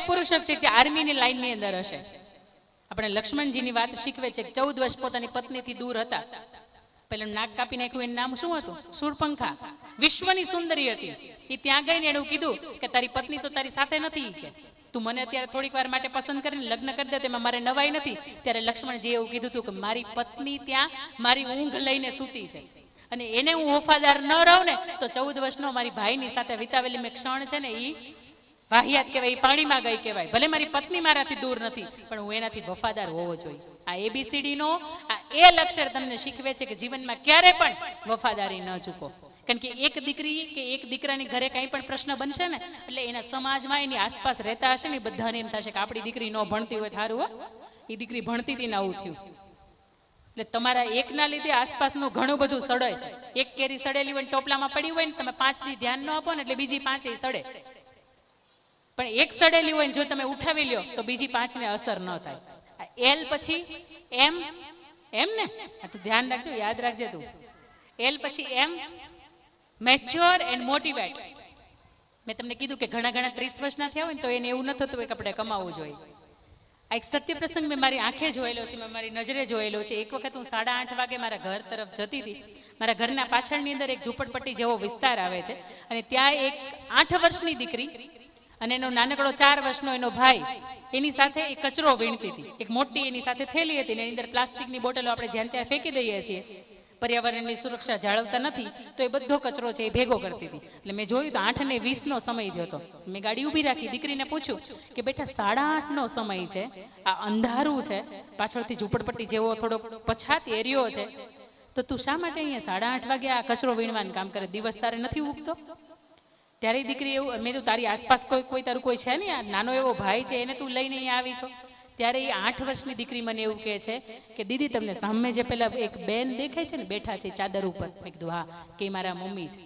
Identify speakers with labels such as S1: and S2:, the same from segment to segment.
S1: એવા પુરુષો છે જે આર્મીની લાઈનની અંદર હશે. આપણે લક્ષ્મણજીની વાત શીખવે છે. 14 વર્ષ પોતાની પત્નીથી દૂર હતા. પેલા નાક કાપી નાખ્યું, એનું નામ શું હતું? શૂરપંખા. વિશ્વની સુંદરી હતી. એ ત્યાં ગઈને એનું કીધું કે તારી પત્ની તો તારી સાથે નથી, કે તું મને અત્યારે થોડીક વાર માટે પસંદ કરીને લગ્ન કરી દે, તેમાં મારે નવાઈ નથી. ત્યારે લક્ષ્મણજી એવું કીધું હતું કે મારી પત્ની ત્યાં મારી ઊંઘ લઈને સૂતી છે, અને એને હું વફાદાર ન રહું ને તો 14 વર્ષનો મારી ભાઈની સાથે વિતાવેલી મેં ક્ષણ છે ને એ વાહિયાત કહેવાય, પાણીમાં ગઈ કહેવાય. ભલે મારી પત્ની મારાથી દૂર નથી, પણ હું એનાથી વફાદાર હોવો જોઈએ. આ ABCD નો આ એ અક્ષર તમને શીખવે છે કે જીવનમાં ક્યારે પણ વફાદારી ન ચૂકો. કારણ કે એક દીકરી કે એક દીકરાની ઘરે કંઈ પણ પ્રશ્ન બનશે ને, એટલે એના સમાજમાં એની આસપાસ રહેતા હશે ને બધાને એમ થશે કે આપણી દીકરી ન ભણતી હોય સારું, હો એ દીકરી ભણતી હતી ને આવું થયું. એટલે તમારા એકના લીધે આસપાસનું ઘણું બધું સડે છે. એક કેરી સડેલી હોય ટોપલામાં પડી હોય ને, તમે 5 દી ધ્યાન ન આપો ને એટલે બીજી 5 એ સડે. પણ એક સડેલી હોય ને જો તમે ઉઠાવી લ્યો તો બીજી 5 ને અસર ન થાય. એલ પછી એમ, એમ ને આ તું ધ્યાન રાખજો, યાદ રાખજે તું. એલ પછી એમ, મેચ્યોર એન્ડ મોટિવેટ. મેં તમને કીધું કે ઘણા 30 વર્ષના થયા હોય ને તો એને એવું ન થતું હોય કે આપણે કમાવવું જોઈએ. આ એક સત્ય પ્રસંગ મેં મારી આંખે જોયેલો છે, મેં મારી નજરે જોયેલો છે. એક વખત હું 8:30 વાગે મારા ઘર તરફ જતી હતી. મારા ઘરના પાછળની અંદર એક ઝૂંપડપટ્ટી જેવો વિસ્તાર આવે છે, અને ત્યાં એક 8 વર્ષની દીકરી અને એનો નાનકડો 4 વર્ષનો એનો ભાઈ એની સાથે એક કચરો વીણતી હતી. એક મોટી એની સાથે થેલી હતી, એની અંદર પ્લાસ્ટિકની બોટલો આપણે જ્યાં ત્યાં ફેંકી દઈએ છીએ, પર્યાવરણની સુરક્ષા જાળવતા નથી, તો એ બધો કચરો છે એ ભેગો કરતી હતી. એટલે મેં જોયું તો 8:20નો સમય થયો હતો. મેં ગાડી ઊભી રાખી, દીકરીને પૂછ્યું કે બેટા 8:30નો સમય છે, આ અંધારું છે, પાછળથી ઝૂંપડપટ્ટી જેવો થોડો પછાત એરિયો છે, તો તું શા માટે અહીંયા 8:30 વાગે આ કચરો વીણવાનું કામ કરે? દિવસ તારે નથી ઉગતો? ત્યારે દીકરી એવું, મેં તો તારી આસપાસ કોઈ તારું કોઈ છે ને, નાનો એવો ભાઈ છે, એને તું લઈને અહીંયા આવી છો? ત્યારે એ 8 વર્ષની દીકરી મને એવું કહે છે કે દીદી તમને સામે જે પેલા એક બેન દેખાય છે ને બેઠા છે ચાદર ઉપર, મેં કીધું હા, કે મારા મમ્મી છે.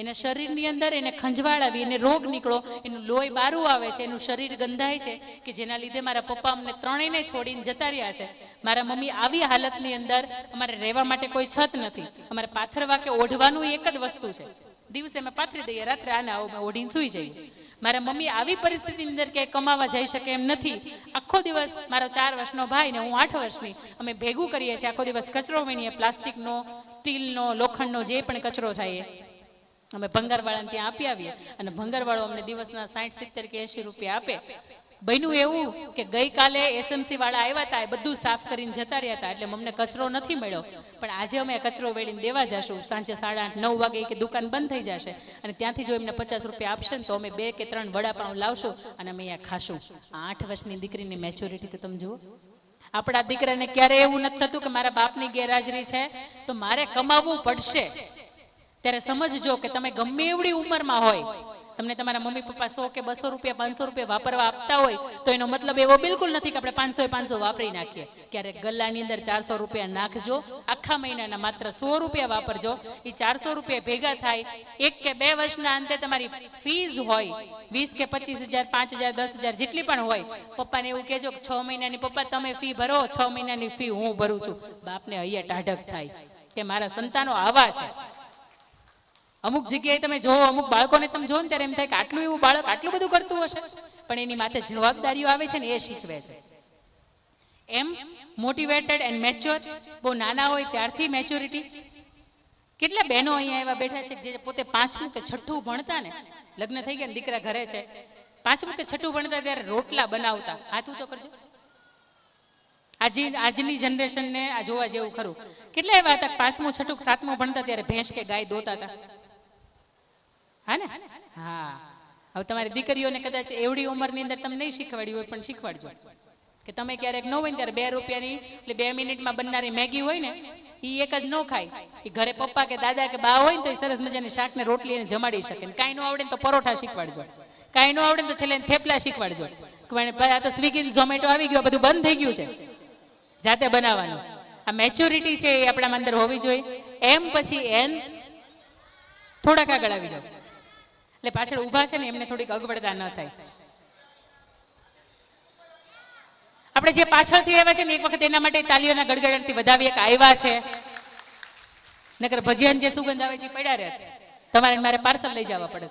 S1: એના શરીરની અંદર એને ખંજવાળ આવી, એને રોગ નીકળો, એનું લોહી બારું આવે છે, એનું શરીર ગંધાય છે, કે જેના લીધે મારા પપ્પા અમને ત્રણેયને છોડીને જતા રહ્યા છે. મારા મમ્મી આવી હાલતની અંદર, અમારે રહેવા માટે કોઈ છત નથી, અમારે પાથરવા કે ઓઢવાનું એક જ વસ્તુ છે, દિવસે અમે પાથરી દઈએ, રાત્રે આને આવો અમે ઓઢીને સૂઈ જઈએ. મારા મમ્મી આવી પરિસ્થિતિની અંદર ક્યાંય કમાવા જઈ શકે એમ નથી. આખો દિવસ મારો 4 વર્ષનો ભાઈ ને હું 8 વર્ષની અમે ભેગું કરીએ છીએ, આખો દિવસ કચરો વીણીએ, પ્લાસ્ટિકનો, સ્ટીલનો, લોખંડનો જે પણ કચરો થાય અમે ભંગારવાળાને ત્યાં આપી આવીએ, અને ભંગારવાળો અમને દિવસના 60, 70 કે 80 રૂપિયા આપે. બન્યું એવું કે ગઈકાલે SMC વાળા આવ્યા હતા, એ બધું સાફ કરીને જતા રહ્યા હતા, એટલે અમને કચરો નથી મળ્યો. પણ આજે અમે કચરો વેળીને દેવા જશું, સાંજે 8:30, 9 વાગે કે દુકાન બંધ થઈ જશે, અને ત્યાંથી જો એમને 50 રૂપિયા આપશે ને તો અમે 2 કે 3 વડાપાઉં લાવશું અને અમે અહીંયા ખાશું. 8 વર્ષની દીકરીની મેચ્યોરિટી તો તમે જુઓ. આપણા દીકરાને ક્યારે એવું નથી થતું કે મારા બાપની ગેરહાજરી છે તો મારે કમાવવું પડશે. ત્યારે સમજજો કે તમે ગમે એવડી ઉંમરમાં હોય, તમને તમારા મમ્મી પપ્પા 100 કે 200 રૂપિયા 500 રૂપિયા વાપરવા આપતા હોય તો એનો મતલબ એવો બિલકુલ નથી કે આપણે 500 વાપરી નાખીએ. ક્યારેક ગલ્લાની અંદર 400 રૂપિયા નાખજો, આખા મહિનાના માત્ર 100 રૂપિયા વાપરજો. એ 400 રૂપિયા ભેગા થાય, 1 કે 2 વર્ષના અંતે તમારી ફીસ હોય 20 કે 25,000, 5,000, 10,000 જેટલી પણ હોય, પપ્પાને એવું કહેજો કે 6 મહિનાની પપ્પા તમે ફી ભરો, 6 મહિનાની ફી હું ભરું છું. બાપને અહીંયા ટાઢક થાય કે મારા સંતાનો આવા છે. અમુક જગ્યાએ તમે જોવો, અમુક બાળકોને તમે જોવો ને ત્યારે એમ થાય કે આટલું એવું બાળક આટલું બધું કરતું હશે, પણ એની માથે જવાબદારીઓ આવે છે ને એ શીખવે છે. એમ મોટિવેટેડ એન્ડ મેચ્યોર, બહુ નાના હોય ત્યારથી મેચ્યોરિટી. કેટલા બહેનો અહીંયા એવા બેઠા છે જે પોતે 5મું કે 6ઠું ભણતા ને, લગ્ન થઈ ગયા ને દીકરા ઘરે છે, 5મું કે 6ઠું ભણતા ત્યારે રોટલા બનાવતા. હાથ ઊંચો કરજો. આજની જનરેશનને આ જોવા જેવું ખરું. કેટલા એવા હતા 5મું, 6ઠું, 7મું ભણતા ત્યારે ભેંસ કે ગાય દોતા હતા. હા ને? હા. હવે તમારી દીકરીઓને કદાચ એવડી ઉંમરની અંદર તમે નહીં શીખવાડી હોય, પણ શીખવાડજો કે તમે ક્યારેક ન હોય ને ત્યારે 2 રૂપિયાની એટલે 2 મિનિટમાં બનનારી મેગી હોય ને એ એક જ ન ખાય. એ ઘરે પપ્પા કે દાદા કે બા હોય ને તો એ સરસ મજાની શાક ને રોટલી એને જમાડી શકે. કાંઈ ન આવડે ને તો પરોઠા શીખવાડજો, કાંઈ ન આવડે ને તો છેલ્લે થેપલા શીખવાડજો. આ તો સ્વિગી ઝોમેટો આવી ગયું, બધું બંધ થઈ ગયું છે, જાતે બનાવવાનું. આ મેચ્યોરિટી છે એ આપણા અંદર હોવી જોઈએ. એમ પછી એન, થોડાક આગળ આવી જાવ એટલે પાછળ ઊભા છે ને એમને થોડીક અગવડતા ન થાય. આપણે જે પાછળથી આવ્યા છે ને એક વખત એના માટે તાલીઓના ગડગડાટથી વધાવીએ કે આવ્યા છે, નકર ભજીયાની જે સુગંધ આવે છે પડ્યા રહે, તમારે મારે પાર્સલ લઈ જવા પડે.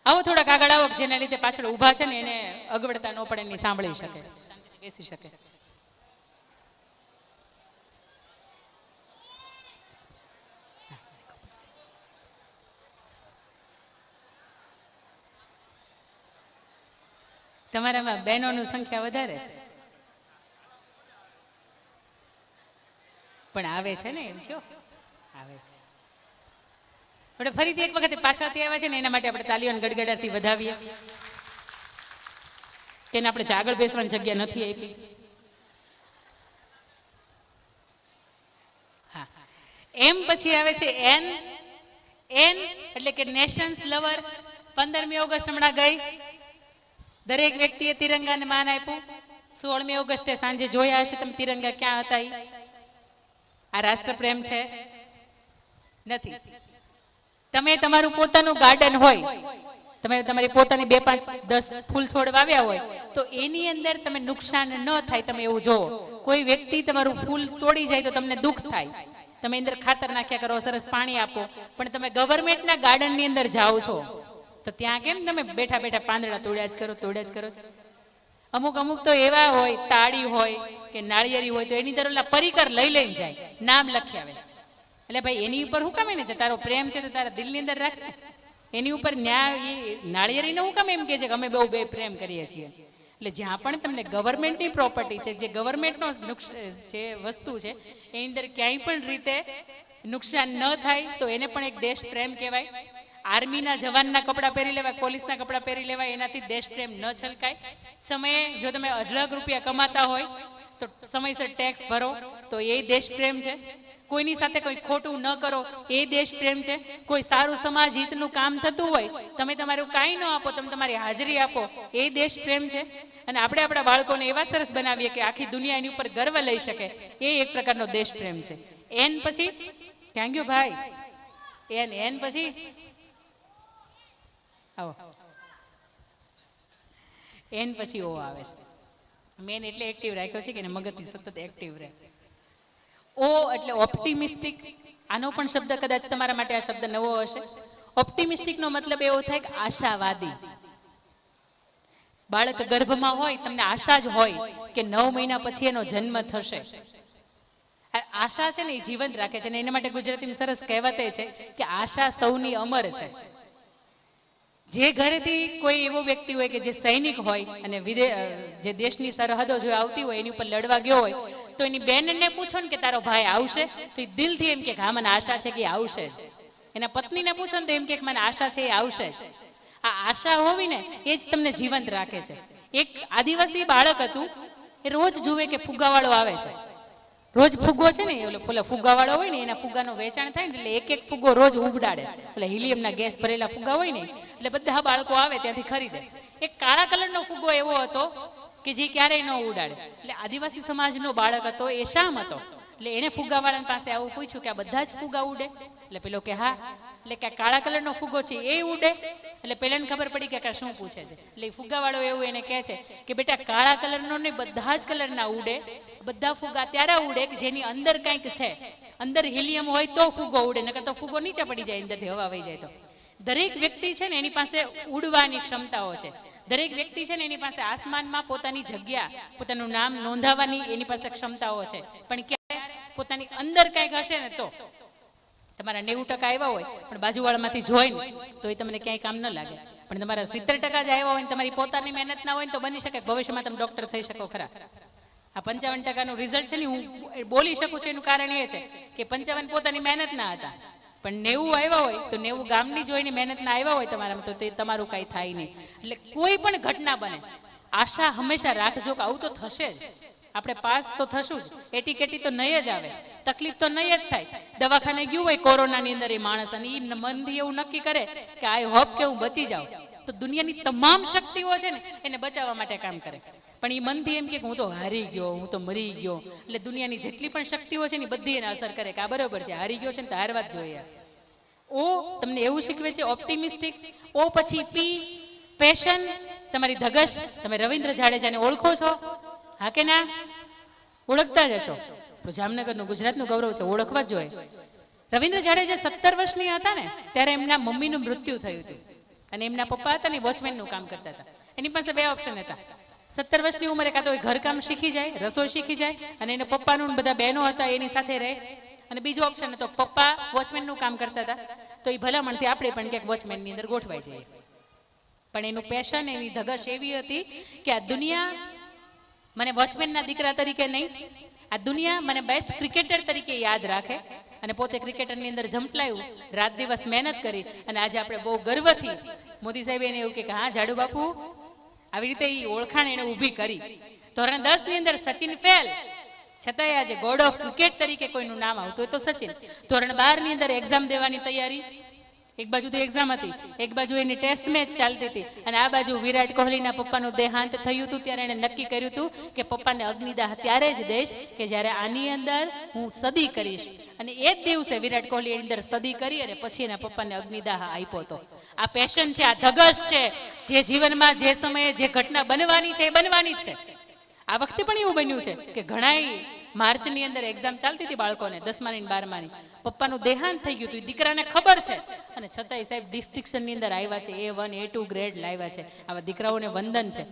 S1: આવો થોડાક આગળ આવો, જેના લીધે પાછળ ઊભા છે ને એને અગવડતા ન પડે, એની સાંભળી શકે, શાંતિથી બેસી શકે. તમારામાં બહેનોની સંખ્યા વધારે છે, પણ આવે છે ને, એમ કયો આવે છે. આપણે ફરીથી એક વખત પાછળથી આવ્યા છે ને, એના માટે આપણે તાલીઓને ગડગડાટથી વધાવીએ કે આપણે આગળ બેસવાની જગ્યા નથી આપી. હા, એમ પછી આવે છે એન. એન એટલે કે નેશન્સ લવર. 15મી ઓગસ્ટ હમણાં ગઈ, દરેક વ્યક્તિએ તિરંગાને માન આપ્યું. 16મી ઓગસ્ટે સાંજે જોયા હશે તમે તિરંગા ક્યાં હતા. આ રાષ્ટ્રપ્રેમ છે? નથી. તમે તમારું પોતાનું ગાર્ડન હોય, તમે તમારી પોતાની 2, 5, 10 ફૂલ છોડ વાવ્યા હોય તો એની અંદર તમે નુકસાન ન થાય તમે એવું જોવો. કોઈ વ્યક્તિ તમારું ફૂલ તોડી જાય તો તમને દુઃખ થાય, તમે અંદર ખાતર નાખ્યા કરો, સરસ પાણી આપો, પણ તમે ગવર્મેન્ટના ગાર્ડનની અંદર જાઓ છો તો ત્યાં કેમ તમે બેઠા બેઠા પાંદડા તોડ્યા જ કરો. અમુક તો એવા હોય, તાળી હોય કે નાળિયેરી હોય તો એની અંદર ઓલા પરિકર લઈને જાય, નામ લખી આવે. એટલે ભાઈ એની ઉપર હું કામ એને છે, તારો પ્રેમ છે તો તારા દિલની અંદર રાખ. એની ઉપર નાળિયેરીને હું કામ એમ કે છે કે અમે બે પ્રેમ કરીએ છીએ. એટલે જ્યાં પણ તમને ગવર્મેન્ટની પ્રોપર્ટી છે, જે ગવર્મેન્ટનો જે વસ્તુ છે એની અંદર ક્યાંય પણ રીતે નુકસાન ન થાય તો એને પણ એક દેશ પ્રેમ કહેવાય. આર્મીના જવાનના કપડાં પહેરી લેવાય, પોલીસના કપડાં પહેરી લેવાય, એનાથી દેશ પ્રેમ ન છલકાય. સમયે જો તમે અઢળક રૂપિયા કમાતા હોય તો સમયસર ટેક્સ ભરો તો એ દેશ પ્રેમ છે. કોઈની સાથે કોઈ ખોટું ન કરો એ દેશ પ્રેમ છે. કોઈ સારું સમાજ હિતનું કામ થતું હોય, તમે તમારું કાંઈ ન આપો, તમે તમારી હાજરી આપો, એ દેશ પ્રેમ છે. અને આપણે આપણા બાળકોને એવા સરસ બનાવીએ કે આખી દુનિયા એની ઉપર ગર્વ લઈ શકે, એ એક પ્રકારનો દેશ પ્રેમ છે. એન પછી ક્યાં ગયો ભાઈ? એન પછી આવો, એન પછી ઓ આવે છે. મેન એટલે એક્ટિવ રાખ્યો છે કે એને મગજથી સતત એક્ટિવ રહે. ઓ એટલે ઓપ્ટિમિસ્ટિક. આનો પણ શબ્દ કદાચ તમારા માટે આ શબ્દ નવો હશે. ઓપ્ટિમિસ્ટિક નો મતલબ એવો થાય કે આશાવાદી. બાળક ગર્ભમાં હોય, તમને આશા જ હોય કે 9 મહિના પછી એનો જન્મ થશે. આશા છે ને એ જીવંત રાખે છે, ને એના માટે ગુજરાતીમાં સરસ કહેવત છે કે આશા સૌની અમર છે. જે ઘરેથી કોઈ એવો વ્યક્તિ હોય કે જે સૈનિક હોય અને જે દેશની સરહદો જો આવતી હોય એની ઉપર લડવા ગયો હોય તો એની બેનને પૂછો ને કે તારો ભાઈ આવશે, તો એ દિલથી એમ કે હા મને આશા છે કે આવશે જ. એના પત્નીને પૂછો ને તો એમ કે મને આશા છે એ આવશે જ. આ આશા હોવી ને એ જ તમને જીવંત રાખે છે. એક આદિવાસી બાળક હતું, એ રોજ જુએ કે ફુગ્ગાવાળો આવે છે. રોજ ફુગ્ગો છે ને ઓલો ફુગ્ગાવાળો હોય ને એના ફુગ્ગાનું વેચાણ થાય ને એટલે એક ફુગ્ગો રોજ ઉડાડે. એટલે હિલિયમના ગેસ ભરેલા ફુગ્ગા હોય ને એટલે બધા બાળકો આવે ત્યાંથી ખરીદે. એક કાળા કલરનો ફુગ્ગો એવો હતો કે જે ક્યારેય ન ઉડાડે. એટલે આદિવાસી સમાજનો બાળક હતો, એ શામ હતો. એટલે એને ફુગ્ગાવાળા પાસે આવું પૂછ્યું કે આ બધા જ ફુગ્ગા ઉડે? એટલે પેલો કે હા. એટલે કે કાળા કલરનો ફુગ્ગો છે એ ઉડે? એટલે પેલાને ખબર પડી કે શું પૂછે છે. એટલે ફુગ્ગાવાળો એવું એને કહે છે કે બેટા કાળા કલરનો ને બધા જ કલરના ઉડે. બધા ફુગ્ગા ત્યારે ઉડે કે જેની અંદર કંઈક છે, અંદર હિલિયમ હોય તો ફુગ્ગો ઉડે, નકર તો ફુગ્ગો નીચે પડી જાય, અંદરથી હવા વહી જાય તો. દરેક વ્યક્તિ છે ને એની પાસે ઉડવાની ક્ષમતાઓ છે. દરેક વ્યક્તિ છે ને એની પાસે આસમાનમાં પોતાની જગ્યા, પોતાનું નામ નોંધાવવાની એની પાસે ક્ષમતાઓ છે. પણ ક્યારે પોતાની અંદર કંઈક હશે ને તો તમારા 90% આવ્યા હોય પણ બાજુવાળામાંથી જોઈ ને તો એ તમને ક્યાંય કામ ન લાગે. પણ તમારા 70% જ આવ્યા હોય ને તમારી પોતાની મહેનત ના હોય તો બની શકે ભવિષ્યમાં તમે ડોક્ટર થઈ શકો ખરા. આ 55%નું રિઝલ્ટ છે ને હું બોલી શકું છું, એનું કારણ એ છે કે 55 પોતાની મહેનત ના હતા. પણ 90 આવ્યા હોય તો 90 ગામની જોઈને મહેનત ના આવ્યા હોય તમારામાં તો તે તમારું કાંઈ થાય નહીં. એટલે કોઈ પણ ઘટના બને, આશા હંમેશા રાખજો કે આવું તો થશે જ. આપણે પાસ તો થશું જ, એટીકેટી તો નહીં જ આવે, તકલીફ તો નહીં જ થાય. દવાખાને ગયું હોય કોરોનાની અંદર એ માણસ અને એ મનથી એવું નક્કી કરે કે આઈ હોપ કે હું બચી જાઉં, તો દુનિયાની તમામ શક્તિઓ છે ને એને બચાવવા માટે કામ કરે. પણ એ મનથી એમ કે હું તો હારી ગયો, હું તો મરી ગયો. એટલે દુનિયાની જેટલી પણ શક્તિઓ છે ને બધી એને અસર કરે કે આ બરોબર છે, હારી ગયો છે ને તો હારવા જ જોઈએ. ઓ તમને એવું શીખવે છે ઓપ્ટિમિસ્ટિક. ઓ પછી પી પેશન, તમારી ધગશ. તમે રવિન્દ્ર જાડેજાને ઓળખો છો? હા કે ના? ઓળખતા જ હશો. તો જામનગરનું ગુજરાતનું ગૌરવ છે, ઓળખવા જ જોઈએ. રવિન્દ્ર જાડેજા 17 વર્ષની હતા ને ત્યારે એમના મમ્મીનું મૃત્યુ થયું હતું. અને એમના પપ્પા હતા ને વોચમેનનું કામ કરતા હતા. એની પાસે બે ઓપ્શન હતા. 17 વર્ષની ઉંમરે કાં તો એ ઘરકામ શીખી જાય, રસોઈ શીખી જાય અને એના પપ્પાનું બધા બહેનો હતા એની સાથે રહે. અને બીજો ઓપ્શન હતો પપ્પા વોચમેનનું કામ કરતા હતા તો એ ભલામણથી આપણે પણ ક્યાંક વોચમેનની અંદર ગોઠવાઈ જાય. પણ એનું પેશન, એની ધગશ એવી હતી કે આ દુનિયા મને વોચમેનના દીકરા તરીકે નહીં, આ દુનિયા મને બેસ્ટ ક્રિકેટર તરીકે યાદ રાખે. અને પોતે ક્રિકેટરની અંદર જંપલાયું, રાત દિવસ મહેનત કરી અને આજે આપણે બહુ ગર્વથી મોદી સાહેબ એને એવું કે હા જાડુ બાપુ આવી રીતે એ ઓળખાણ એને ઊભી કરી. ધોરણ 10 ની અંદર સચિન ફેલ, છતાંય આજે ગોડ ઓફ ક્રિકેટ તરીકે કોઈનું નામ આવતું હોય તો સચિન. ધોરણ 12 ની અંદર એક્ઝામ દેવાની તૈયારી, એક બાજુ તો એક્ઝામ હતી, એક બાજુ એની ટેસ્ટ મેચ ચાલતી હતી અને આ બાજુ વિરાટ કોહલીના પપ્પાનું દેહાંત થયું હતું. ત્યારે એને નક્કી કર્યું હતું કે પપ્પાને અગ્નિદાહ ત્યારે જ દઈશ કે જ્યારે આની અંદર હું સદી કરીશ. અને એ જ દિવસે વિરાટ કોહલી એની અંદર સદી કરી અને પછી એના પપ્પાને અગ્નિદાહ આપ્યો હતો. આ પેશન છે, આ ધગશ છે, જે જીવનમાં જે સમયે જે ઘટના બનવાની છે એ બનવાની જ છે. આ વખતે પણ એવું બન્યું છે કે ઘણાય માર્ચની અંદર એક્ઝામ ચાલતી હતી બાળકોને, 10માની ને 12માની. પપ્પાનું દેહાંત થઈ ગયું હતું, દીકરાને ખબર છે અને છતાંય સાહેબ ડિસ્ટિંક્શનની અંદર આવ્યા છે, A1 A2 ગ્રેડ લાવ્યા છે. આવા દીકરાઓને વંદન છે.